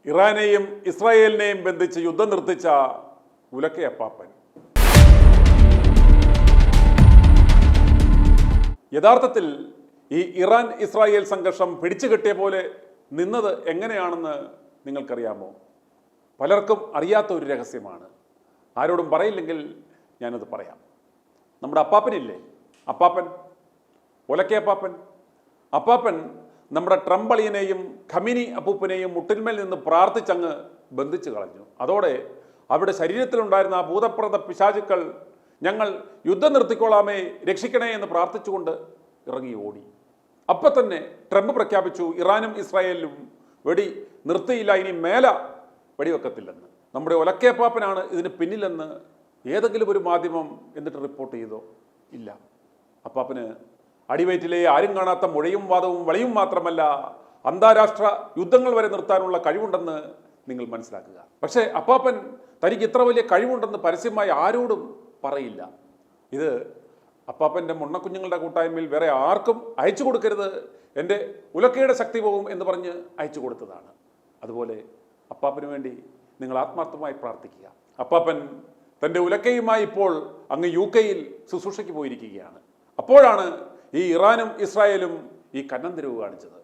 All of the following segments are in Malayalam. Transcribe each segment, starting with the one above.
ഇറാനെയും ഇസ്രായേലിനെയും ബന്ധിച്ച് യുദ്ധം നിർത്തിച്ച ഉലക്കെ അപ്പാപ്പൻ. യഥാർത്ഥത്തിൽ ഈ ഇറാൻ ഇസ്രായേൽ സംഘർഷം പിടിച്ചു കെട്ടിയ പോലെ നിന്നത് എങ്ങനെയാണെന്ന് നിങ്ങൾക്കറിയാമോ? പലർക്കും അറിയാത്ത ഒരു രഹസ്യമാണ്. ആരോടും പറയില്ലെങ്കിൽ ഞാനത് പറയാം. നമ്മുടെ അപ്പാപ്പനില്ലേ, അപ്പാപ്പൻ, ഒലക്കെ അപ്പാപ്പൻ. അപ്പാപ്പൻ നമ്മുടെ ട്രംപ് അളിയനെയും ഖമീനി അപ്പൂപ്പനെയും മുട്ടിന്മേൽ നിന്ന് പ്രാർത്ഥിച്ചങ്ങ് ബന്ധിച്ചു കളഞ്ഞു. അതോടെ അവരുടെ ശരീരത്തിലുണ്ടായിരുന്ന ആ ഭൂതപ്രത പിശാചുക്കൾ ഞങ്ങൾ യുദ്ധം നിർത്തിക്കോളാമേ, രക്ഷിക്കണേ എന്ന് പ്രാർത്ഥിച്ചുകൊണ്ട് ഇറങ്ങി ഓടി. അപ്പം തന്നെ ട്രംപ് പ്രഖ്യാപിച്ചു ഇറാനും ഇസ്രായേലിലും വെടി നിർത്തിയില്ല, ഇനി മേല വെടിവെക്കത്തില്ലെന്ന്. നമ്മുടെ ഒലക്കേപ്പാപ്പനാണ് ഇതിന് പിന്നിലെന്ന് ഏതെങ്കിലും ഒരു മാധ്യമം എന്നിട്ട് റിപ്പോർട്ട് ചെയ്തോ? ഇല്ല. അപ്പാപ്പന് അടിവയറ്റിലെ ആരും കാണാത്ത മുഴയും വാദവും വളയും മാത്രമല്ല, അന്താരാഷ്ട്ര യുദ്ധങ്ങൾ വരെ നിർത്താനുള്ള കഴിവുണ്ടെന്ന് നിങ്ങൾ മനസ്സിലാക്കുക. പക്ഷേ അപ്പാപ്പൻ തനിക്ക് ഇത്ര വലിയ കഴിവുണ്ടെന്ന് പരസ്യമായി ആരോടും പറയില്ല. ഇത് അപ്പാപ്പൻ്റെ മുണ്ണക്കുഞ്ഞുങ്ങളുടെ കൂട്ടായ്മയിൽ വേറെ ആർക്കും അയച്ചു കൊടുക്കരുത്, എൻ്റെ ഉലക്കയുടെ ശക്തി പോകും എന്ന് പറഞ്ഞ് അയച്ചു കൊടുത്തതാണ്. അതുപോലെ അപ്പാപ്പന് വേണ്ടി നിങ്ങൾ ആത്മാർത്ഥമായി പ്രാർത്ഥിക്കുക. അപ്പാപ്പൻ തൻ്റെ ഉലക്കയുമായി ഇപ്പോൾ അങ്ങ് UK-യിൽ ശുശ്രൂഷയ്ക്ക് പോയിരിക്കുകയാണ്. അപ്പോഴാണ് ഈ ഇറാനും ഇസ്രായേലും ഈ കന്നന്തിരിവ് കാണിച്ചത്.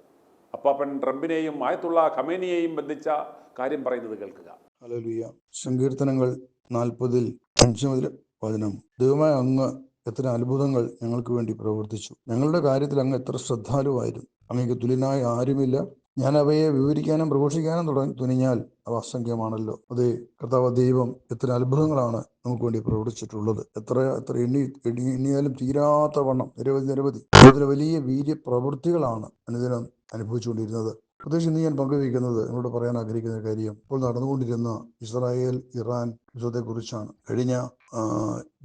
അപ്പാപ്പൻ ട്രംപിനെയും ആയത്തുള്ള ഖമേനിയെയും ബന്ധിച്ച കാര്യം പറയുന്നത് കേൾക്കുക. ഹല്ലേലൂയ. സങ്കീർത്തനങ്ങൾ 40:5 ദൈവമായ അങ്ങ് എത്ര അത്ഭുതങ്ങൾ ഞങ്ങൾക്ക് വേണ്ടി പ്രവർത്തിച്ചു. ഞങ്ങളുടെ കാര്യത്തിൽ അങ്ങ് എത്ര ശ്രദ്ധാലുവായിരുന്നു. അങ്ങേക്ക് തുല്യനായ ആരുമില്ല. ഞാൻ അവയെ വിവരിക്കാനും പ്രഘോഷിക്കാനും തുനിഞ്ഞാൽ അവ അസംഖ്യമാണല്ലോ. അതേ കർത്താവ് ദൈവം എത്ര അത്ഭുതങ്ങളാണ് നമുക്ക് വേണ്ടി പ്രവർത്തിച്ചിട്ടുള്ളത്. എത്ര എണ്ണിയാലും തീരാത്ത വണ്ണം നിരവധി വലിയ വീര്യ പ്രവൃത്തികളാണ് അനുദിനം അനുഭവിച്ചുകൊണ്ടിരുന്നത്. പ്രത്യേകിച്ച് ഇന്ന് ഞാൻ പങ്കുവയ്ക്കുന്നത്, നിങ്ങളോട് പറയാൻ ആഗ്രഹിക്കുന്ന കാര്യം ഇപ്പോൾ നടന്നുകൊണ്ടിരുന്ന ഇസ്രായേൽ ഇറാൻ യുദ്ധത്തെക്കുറിച്ചാണ്. കഴിഞ്ഞ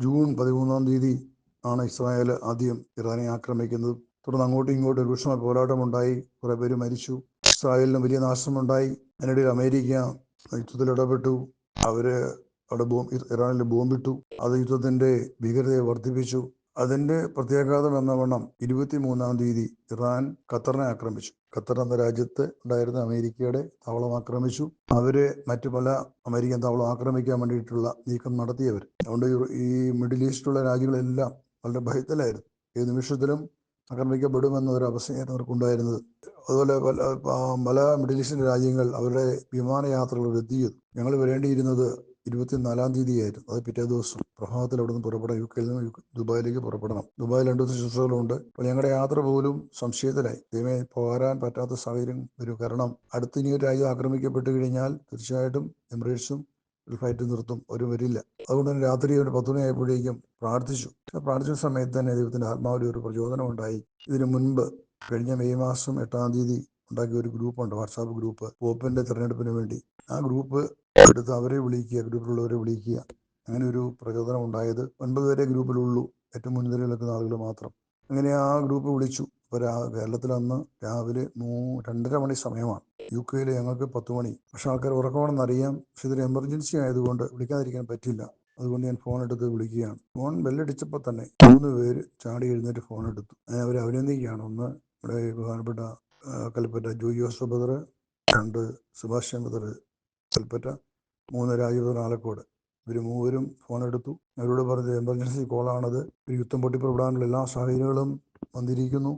ജൂൺ 13 ആണ് ഇസ്രായേൽ ആദ്യം ഇറാനെ ആക്രമിക്കുന്നത്. തുടർന്ന് അങ്ങോട്ടും ഇങ്ങോട്ടും രൂക്ഷമായ പോരാട്ടമുണ്ടായി, കുറേ പേര് മരിച്ചു, ഇസ്രായേലിന് വലിയ നാശമുണ്ടായി. അതിനിടയിൽ അമേരിക്ക യുദ്ധത്തിൽ ഇടപെട്ടു. അവര് അവിടെ ഇറാനിൽ ബോംബിട്ടു. അത് യുദ്ധത്തിന്റെ ഭീകരതയെ വർദ്ധിപ്പിച്ചു. അതിന്റെ പ്രത്യാഘാതം എന്ന വണ്ണം 23 ഇറാൻ ഖത്തറിനെ ആക്രമിച്ചു. ഖത്തർ എന്ന രാജ്യത്ത് ഉണ്ടായിരുന്ന അമേരിക്കയുടെ താവളം ആക്രമിച്ചു. അവര് മറ്റു പല അമേരിക്കൻ താവളം ആക്രമിക്കാൻ വേണ്ടിയിട്ടുള്ള നീക്കം നടത്തിയവർ. അതുകൊണ്ട് ഈ മിഡിൽ ഈസ്റ്റിലുള്ള രാജ്യങ്ങളെല്ലാം വളരെ ഭയത്തിലായിരുന്നു. ഏത് നിമിഷത്തിലും ആക്രമിക്കപ്പെടുമെന്ന ഒരു അവസ്ഥയായിരുന്നു അവർക്കുണ്ടായിരുന്നത്. അതുപോലെ പല മിഡിൽ ഈസ്റ്റിൻ രാജ്യങ്ങൾ അവരുടെ വിമാനയാത്രകൾ റദ്ദ് ചെയ്തു. ഞങ്ങൾ വരേണ്ടിയിരുന്നത് 24 ആയിരുന്നു. അത് പിറ്റേ ദിവസം പ്രഭാതത്തിൽ അവിടെ നിന്ന് പുറപ്പെടാം. UK-യിൽ നിന്ന് ദുബായിലേക്ക് പുറപ്പെടണം. ദുബായിൽ 2 ദിവസം ശുശ്രൂഷകളുണ്ട്. അപ്പോൾ ഞങ്ങളുടെ യാത്ര പോലും സംശയത്തിലായി. ദൈവമേ, പോരാൻ പറ്റാത്ത സാഹചര്യം വരും. കാരണം അടുത്ത് ഇനി ഒരു രാജ്യം ആക്രമിക്കപ്പെട്ട് കഴിഞ്ഞാൽ തീർച്ചയായിട്ടും എമിറേറ്റ്സും ഒരു ഫ്ലൈറ്റ് നിർത്തും, ഒരു വരില്ല. അതുകൊണ്ട് തന്നെ രാത്രി ഒരു 10 മണിയായപ്പോഴേക്കും പ്രാർത്ഥിച്ച സമയത്ത് തന്നെ ദൈവത്തിൻ്റെ ആത്മാവിൽ ഒരു പ്രചോദനം ഉണ്ടായി. ഇതിനു മുൻപ് കഴിഞ്ഞ മെയ് മാസം 8 ഉണ്ടാക്കിയ ഒരു ഗ്രൂപ്പുണ്ട്, വാട്സാപ്പ് ഗ്രൂപ്പ്, പോപ്പിന്റെ തിരഞ്ഞെടുപ്പിന് വേണ്ടി. ആ ഗ്രൂപ്പ് എടുത്ത് അവരെ വിളിക്കുക, ഗ്രൂപ്പിലുള്ളവരെ വിളിക്കുക. അങ്ങനെ ഒരു പ്രചോദനം ഉണ്ടായത്. 9 പേരെ ഗ്രൂപ്പിലുള്ളൂ, ഏറ്റവും മുൻനിരയിൽ നിൽക്കുന്ന ആളുകൾ മാത്രം. അങ്ങനെ ആ ഗ്രൂപ്പ് വിളിച്ചു. ഇപ്പോൾ കേരളത്തിൽ അന്ന് രാവിലെ 2:30 മണി സമയമാണ്. UK-യിൽ ഞങ്ങൾക്ക് 10 മണി. പക്ഷെ ആൾക്കാർ ഉറക്കമാണെന്നറിയാം. പക്ഷെ ഇതൊരു എമർജൻസി ആയതുകൊണ്ട് വിളിക്കാതിരിക്കാൻ പറ്റില്ല. അതുകൊണ്ട് ഞാൻ ഫോൺ എടുത്ത് വിളിക്കുകയാണ്. ഫോൺ ബെല്ലടിച്ചപ്പോൾ തന്നെ 3 പേര് ചാടി എഴുന്നേറ്റ് ഫോൺ എടുത്തു. അവരെ അഭിനന്ദിക്കുകയാണ്. ഒന്ന് ഇവിടെ ബഹുമാനപ്പെട്ട കൽപ്പറ്റ ജോയി ജോസഫ് ബ്രദർ, 2 സുഭാഷൻ ബ്രദർ കൽപ്പറ്റ, 3 രാജീവ് ആലക്കോട്. ഇവർ 3 ഫോൺ എടുത്തു. അവരോട് പറഞ്ഞത് എമർജൻസി കോളാണത്, ഒരു യുദ്ധം പൊട്ടിപ്പുറപ്പെടാനുള്ള എല്ലാ സാഹചര്യങ്ങളും വന്നിരിക്കുന്നു,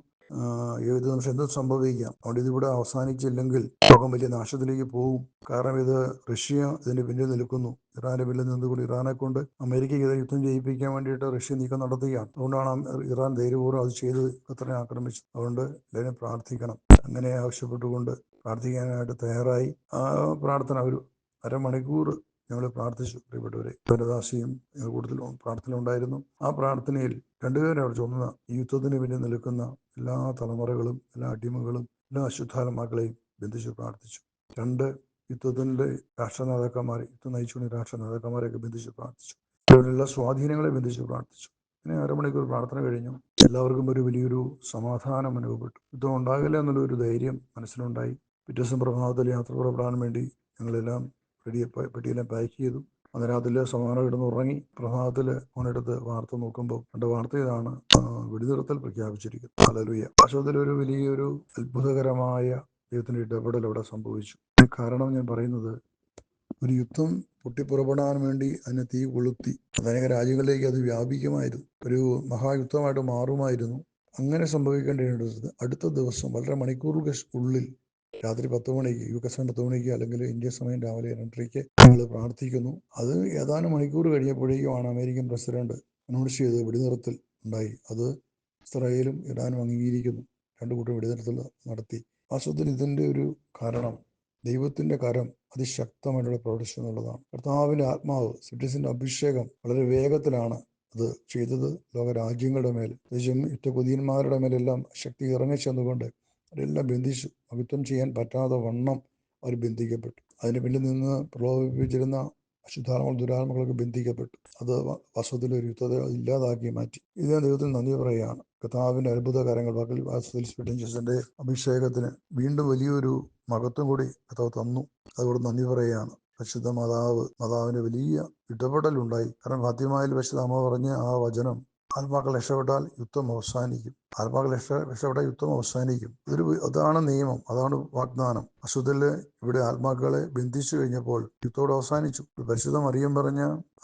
ഏത് നിമിഷം എന്തും സംഭവിക്കാം. അതുകൊണ്ട് ഇതിവിടെ അവസാനിച്ചില്ലെങ്കിൽ ലോകം വലിയ നാശത്തിലേക്ക് പോകും. കാരണം ഇത് റഷ്യ ഇതിന് പിന്നിൽ നിൽക്കുന്നു. ഇറാന്റെ പിന്നിൽ നിന്നുകൊണ്ട് ഇറാനെ കൊണ്ട് അമേരിക്കയ്ക്ക് യുദ്ധം ചെയ്യിപ്പിക്കാൻ വേണ്ടിയിട്ട് റഷ്യ നീക്കം നടത്തുകയാണ്. അതുകൊണ്ടാണ് ഇറാൻ ധൈര്യപൂർവ്വം അത് ചെയ്ത് ഖത്തറിനെ ആക്രമിച്ചു. അതുകൊണ്ട് എല്ലാവരും പ്രാർത്ഥിക്കണം. അങ്ങനെ ആവശ്യപ്പെട്ടുകൊണ്ട് പ്രാർത്ഥിക്കാനായിട്ട് തയ്യാറായി. ആ പ്രാർത്ഥന ഒരു അരമണിക്കൂർ ഞങ്ങൾ പ്രാർത്ഥിച്ചു. പ്രിയപ്പെട്ടവരെ, ഭരദാസിയും കൂടുതൽ പ്രാർത്ഥനയുണ്ടായിരുന്നു. ആ പ്രാർത്ഥനയിൽ 2 പേരെ അവർ ചൊന്ന ഈ യുദ്ധത്തിന് പിന്നിൽ നിൽക്കുന്ന എല്ലാ തലമുറകളും, എല്ലാ അടിമകളും, എല്ലാ അശുദ്ധാത്മാക്കളെയും ബന്ധിച്ച് പ്രാർത്ഥിച്ചു. 2 യുദ്ധത്തിൻ്റെ രാഷ്ട്ര നേതാക്കന്മാരെ, യുദ്ധം നയിച്ചുകൊണ്ട് രാഷ്ട്ര നേതാക്കന്മാരെയൊക്കെ ബന്ധിച്ച് പ്രാർത്ഥിച്ചു. എല്ലാ സ്വാധീനങ്ങളെ ബന്ധിച്ച് പ്രാർത്ഥിച്ചു. അങ്ങനെ അരമണിക്കൂർ പ്രാർത്ഥന കഴിഞ്ഞു. എല്ലാവർക്കും ഒരു വലിയൊരു സമാധാനം അനുഭവപ്പെട്ടു. യുദ്ധം ഉണ്ടാകില്ല എന്നുള്ളൊരു ധൈര്യം മനസ്സിലുണ്ടായി. പിറ്റേ ദിവസം പ്രഭാതത്തിൽ യാത്ര പുറപ്പെടാൻ വേണ്ടി ഞങ്ങളെല്ലാം പെട്ടിയെല്ലാം പാക്ക് ചെയ്തു. അന്ന് രാത്രി സമാധാനം കിടന്ന് ഉറങ്ങി. പ്രഭാതത്തിൽ ഫോണെടുത്ത് വാർത്ത നോക്കുമ്പോൾ കണ്ട വാർത്ത ഇതാണ്: വെടിനിർത്തൽ പ്രഖ്യാപിച്ചിരിക്കുന്നു. ഹല്ലേലൂയ. വാസ്തവത്തിൽ ഒരു വലിയൊരു അത്ഭുതകരമായ ദൈവത്തിൻ്റെ ഇടപെടൽ അവിടെ സംഭവിച്ചു. കാരണം ഞാൻ പറയുന്നത്, ഒരു യുദ്ധം പൊട്ടിപ്പുറപ്പെടാൻ വേണ്ടി അതിനെ തീ കൊളുത്തി അനേക രാജ്യങ്ങളിലേക്ക് അത് വ്യാപിക്കുമായിരുന്നു, ഒരു മഹായുദ്ധമായിട്ട് മാറുമായിരുന്നു. അങ്ങനെ സംഭവിക്കേണ്ടത് അടുത്ത ദിവസം വളരെ മണിക്കൂറുകൾ ഉള്ളിൽ രാത്രി 10 മണിക്ക്, UK സമയം 10 മണിക്ക്, അല്ലെങ്കിൽ ഇന്ത്യ സമയം രാവിലെ 2:30 ഞങ്ങൾ പ്രാർത്ഥിക്കുന്നു. അത് ഏതാനും മണിക്കൂർ കഴിഞ്ഞപ്പോഴേക്കുമാണ് അമേരിക്കൻ പ്രസിഡന്റ് അനൗൺസ് ചെയ്ത് വെടിനിർത്തൽ ഉണ്ടായി. അത് ഇസ്രായേലും ഇറാനും അംഗീകരിക്കുന്നു. രണ്ടു കൂട്ടം വെടിനിർത്തൽ നടത്തി. വാസ്തവത്തിൽ ഇതിൻ്റെ ഒരു കാരണം ദൈവത്തിൻ്റെ കരം അതിശക്തമായിട്ടുള്ള പ്രവർത്തിച്ചു എന്നുള്ളതാണ്. കർത്താവിൻ്റെ ആത്മാവ്, സിറ്റിസിൻ്റെ അഭിഷേകം വളരെ വേഗത്തിലാണ് അത് ചെയ്തത്. ലോകരാജ്യങ്ങളുടെ മേൽ, യുദ്ധകുതിയന്മാരുടെ മേലെല്ലാം ശക്തി ഇറങ്ങിച്ചെന്നുകൊണ്ട് അവരെല്ലാം ബന്ധിച്ചു. മഹത്വം ചെയ്യാൻ പറ്റാതെ വണ്ണം അവർ ബന്ധിക്കപ്പെട്ടു. അതിന് പിന്നിൽ നിന്ന് പ്രലോഭിപ്പിച്ചിരുന്ന അശുദ്ധാത്മകൾ, ദുരാത്മകളൊക്കെ ബന്ധിക്കപ്പെട്ടു. അത് വാസ്തവത്തിൽ ഒരു യുദ്ധത്തെ ഇല്ലാതാക്കി മാറ്റി. ഇത് ഞാൻ ദൈവത്തിന് നന്ദി പറയുകയാണ്. കർത്താവിൻ്റെ അത്ഭുത കാര്യങ്ങൾ വാസ്തവത്തിൽ സ്പിറ്റൻജസിൻ്റെ അഭിഷേകത്തിന് വീണ്ടും വലിയൊരു മഹത്വം കൂടി കർത്താവ് തന്നു. അതുകൊണ്ട് നന്ദി പറയുകയാണ്. പരിശുദ്ധ മാതാവിൻ്റെ വലിയ ഇടപെടലുണ്ടായി. കാരണം ഫാത്തിമയിൽ പരിശുദ്ധ അമ്മ പറഞ്ഞ ആ വചനം, ആത്മാക്കൾ രക്ഷപ്പെട്ടാൽ യുദ്ധം അവസാനിക്കും. ആത്മാക്കൾ രക്ഷപ്പെട്ടാൽ യുദ്ധം അവസാനിക്കും. അതാണ് നിയമം, അതാണ് വാഗ്ദാനം. അശുദ്ധല് ഇവിടെ ആത്മാക്കളെ ബന്ധിച്ചു കഴിഞ്ഞപ്പോൾ യുദ്ധത്തോട് അവസാനിച്ചു. പരിശുദ്ധ മറിയം പറഞ്ഞ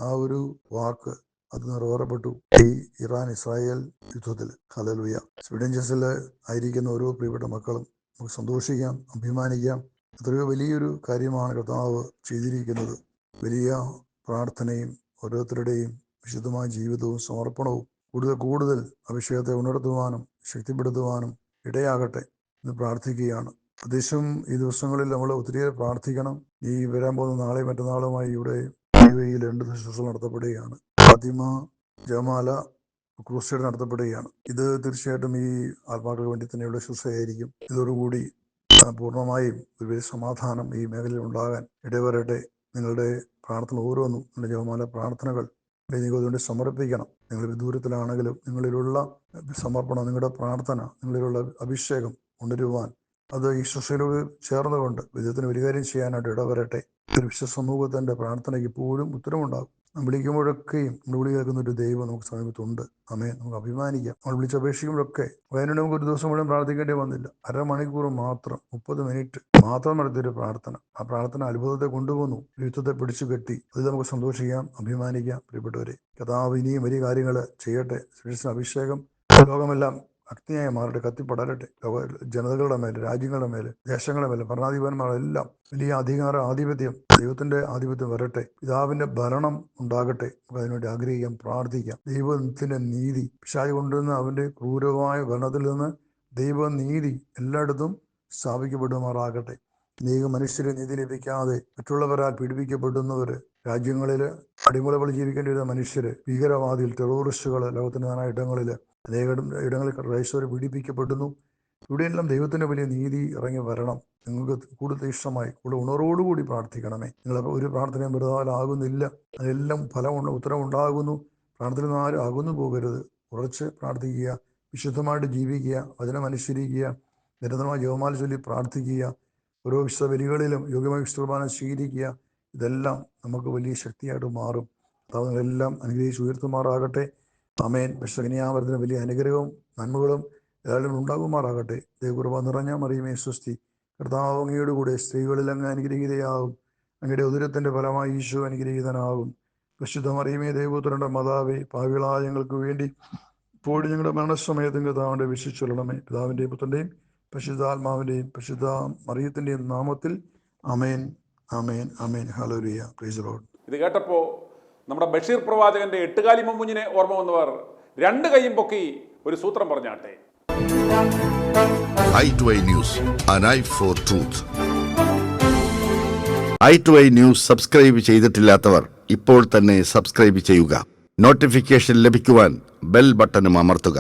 ആ ഒരു വാക്ക് അത് നിറവേറപ്പെട്ടു ഈ ഇറാൻ ഇസ്രായേൽ യുദ്ധത്തിൽ. ഹല്ലേലൂയ. സ്പിറ്റൻജസിൽ ആയിരിക്കുന്ന ഓരോ പ്രിയപ്പെട്ട മക്കളും നമുക്ക് സന്തോഷിക്കാം, അഭിമാനിക്കാം. എത്രയോ വലിയൊരു കാര്യമാണ് കർത്താവ് ചെയ്തിരിക്കുന്നത്. വലിയ പ്രാർത്ഥനയും ഓരോരുത്തരുടെയും വിശുദ്ധമായ ജീവിതവും സമർപ്പണവും കൂടുതൽ അഭിഷേകത്തെ ഉണർത്തുവാനും ശക്തിപ്പെടുത്തുവാനും ഇടയാകട്ടെ എന്ന് പ്രാർത്ഥിക്കുകയാണ്. പ്രത്യേകിച്ചും ഈ ദിവസങ്ങളിൽ നമ്മൾ ഒത്തിരിയേറെ പ്രാർത്ഥിക്കണം. ഈ വരാൻ പോകുന്ന നാളെയും മറ്റന്നാളുമായി ഇവിടെ UAE 2 ശുശ്രൂഷ നടത്തപ്പെടുകയാണ്. ഫാത്തിമ ജമാല ക്രൂസൈഡ് നടത്തപ്പെടുകയാണ്. ഇത് തീർച്ചയായിട്ടും ഈ ആത്മാക്കൾക്ക് വേണ്ടി തന്നെയുള്ള ശുശ്രൂഷയായിരിക്കും. ഇതോടുകൂടി പൂർണ്ണമായും ഒരു വലിയ സമാധാനം ഈ മേഖലയിൽ ഉണ്ടാകാൻ ഇടവരട്ടെ. നിങ്ങളുടെ പ്രാർത്ഥന ഓരോന്നും, നിങ്ങളുടെ ജപമാല പ്രാർത്ഥനകൾ നിങ്ങൾ അതുകൊണ്ട് സമർപ്പിക്കണം. നിങ്ങൾ വിദൂരത്തിലാണെങ്കിലും നിങ്ങളിലുള്ള സമർപ്പണം, നിങ്ങളുടെ പ്രാർത്ഥന, നിങ്ങളിലുള്ള അഭിഷേകം ഉണരുവാൻ അത് ഈ ശുശ്രൂഷയിലൂടെ ചേർന്നുകൊണ്ട് വിധത്തിന് ഒരു കാര്യം ചെയ്യാനായിട്ട് ഇടവരട്ടെ. ഒരു വിശ്വ സമൂഹത്തിൻ്റെ പ്രാർത്ഥനയ്ക്ക് എപ്പോഴും ഉത്തരമുണ്ടാകും. നമ്മൾ വിളിക്കുമ്പോഴൊക്കെയും നമ്മൾ വിളി കേൾക്കുന്ന ഒരു ദൈവം നമുക്ക് സമീപത്തുണ്ട്. നമുക്ക് അഭിമാനിക്കാം. നമ്മൾ വിളിച്ചപേക്ഷിക്കുമ്പോഴൊക്കെ അതിനുവേണ്ടി നമുക്ക് ഒരു ദിവസം മുഴുവൻ പ്രാർത്ഥിക്കേണ്ടി വന്നില്ല. അരമണിക്കൂർ മാത്രം, 30 മിനിറ്റ് മാത്രം നടത്തിയൊരു പ്രാർത്ഥന. ആ പ്രാർത്ഥന അത്ഭുതത്തെ കൊണ്ടുപോകുന്നു, യുദ്ധത്തെ പിടിച്ചു കെട്ടി. അതിൽ നമുക്ക് സന്തോഷിക്കാം, അഭിമാനിക്കാം. പ്രിയപ്പെട്ടവരെ, കർത്താവ് ഇനിയും വലിയ കാര്യങ്ങൾ ചെയ്യട്ടെ. ശ്രീകൃഷ്ണ അഭിഷേകം ലോകമെല്ലാം അഗ്നിയായി മാറട്ടെ, കത്തിപ്പടരട്ടെ. ജനതകളുടെ മേലെ, രാജ്യങ്ങളുടെ മേലെ, ദേശങ്ങളുടെ മേലെ, ഭരണാധിപന്മാരെല്ലാം വലിയ ആധിപത്യം, ദൈവത്തിന്റെ ആധിപത്യം വരട്ടെ. പിതാവിന്റെ ഭരണം ഉണ്ടാകട്ടെ. നമുക്ക് അതിനുവേണ്ടി ആഗ്രഹിക്കാം, പ്രാർത്ഥിക്കാം. ദൈവത്തിന്റെ നീതി, പിശാച് കൊണ്ടുവരുന്ന അവന്റെ ക്രൂരമായ ഭരണത്തിൽ നിന്ന് ദൈവനീതി എല്ലായിടത്തും സ്ഥാപിക്കപ്പെടുമാറാകട്ടെ. മനുഷ്യരെ നീതി ലഭിക്കാതെ മറ്റുള്ളവരാൽ പീഡിപ്പിക്കപ്പെടുന്നവര്, രാജ്യങ്ങളിൽ അടിമകളെ ജീവിക്കേണ്ടി വരുന്ന മനുഷ്യര്, ഭീകരവാദികൾ, ടെററിസ്റ്റുകൾ, ലോകത്തിന്റെ നാനാ ഇടങ്ങളിൽ അനേകം ഇടങ്ങളിൽ ക്രൈസ്തവർ പീഡിപ്പിക്കപ്പെടുന്നു. ഇവിടെയെല്ലാം ദൈവത്തിന്റെ വലിയ നീതി ഇറങ്ങി വരണം. നിങ്ങൾക്ക് കൂടുതൽ ഇഷ്ടമായി, കൂടുതൽ ഉണർവോടുകൂടി പ്രാർത്ഥിക്കണമേ. നിങ്ങൾ ഒരു പ്രാർത്ഥനയും വെറുതാലാകുന്നില്ല. അതെല്ലാം ഉത്തരം ഉണ്ടാകുന്നു. പ്രാർത്ഥന ആരും അകന്നു പോകരുത്. ഉറച്ച് പ്രാർത്ഥിക്കുക, വിശുദ്ധമായിട്ട് ജീവിക്കുക, വചനം അനുസരിക്കുക, നിരന്തരമായ ജപമാല ചൊല്ലി പ്രാർത്ഥിക്കുക, ഓരോ വിശുദ്ധ ബലികളിലും യോഗ്യമായ വിശുദ്ധ സ്വീകരിക്കുക. ഇതെല്ലാം നമുക്ക് വലിയ ശക്തിയായിട്ട് മാറും. അതെല്ലാം അനുഗ്രഹിച്ച് ഉയർത്തുമാറാകട്ടെ. ആമേൻ. വിശുദ്ധ വലിയ അനുഗ്രഹവും നന്മകളും എല്ലാവരും ഉണ്ടാകുമാറാകട്ടെ. ദൈവകൃപ നിറഞ്ഞ മറിയമേ സ്വസ്തി. കർത്താവ് അങ്ങയുടെ കൂടെ സ്ത്രീകളിൽ അങ്ങ് അനുഗ്രഹീതയാകും. അങ്ങയുടെ ഉദരത്തിന്റെ ഫലമായി ഈശോ അനുഗ്രഹീതനാകും. പരിശുദ്ധ മറിയമേ ദൈവപുത്രന്റെ മാതാവേ, പാപികളായ ഞങ്ങൾക്ക് വേണ്ടി ഇപ്പോഴും ഞങ്ങളുടെ മരണസമയത്തും കർത്താവിന്റെ വിശ്വസിച്ചൊല്ലണമേ. പിതാവിന്റെയും പുത്രന്റെയും പരിശുദ്ധാത്മാവിന്റെയും പരിശുദ്ധ മറിയത്തിന്റെയും നാമത്തിൽ ആമേൻ, ആമേൻ, ആമേൻ. ഹല്ലേലൂയ. Praise the Lord. ഇത് കേട്ടപ്പോൾ നമ്മുടെ ബഷീർ പ്രവാചകന്റെ 8 കാലി മമ്മുഞ്ഞിനെ ഓർമ്മ വന്നവർ 2 കൈയും പൊക്കി ഒരു സൂത്രം പറഞ്ഞാട്ടെ. i2i News, an eye for truth. i2i News subscribe ചെയ്തിട്ടില്ലാത്തവർ ഇപ്പോൾ തന്നെ സബ്സ്ക്രൈബ് ചെയ്യുക. നോട്ടിഫിക്കേഷൻ ലഭിക്കുവാൻ ബെൽ ബട്ടണും അമർത്തുക.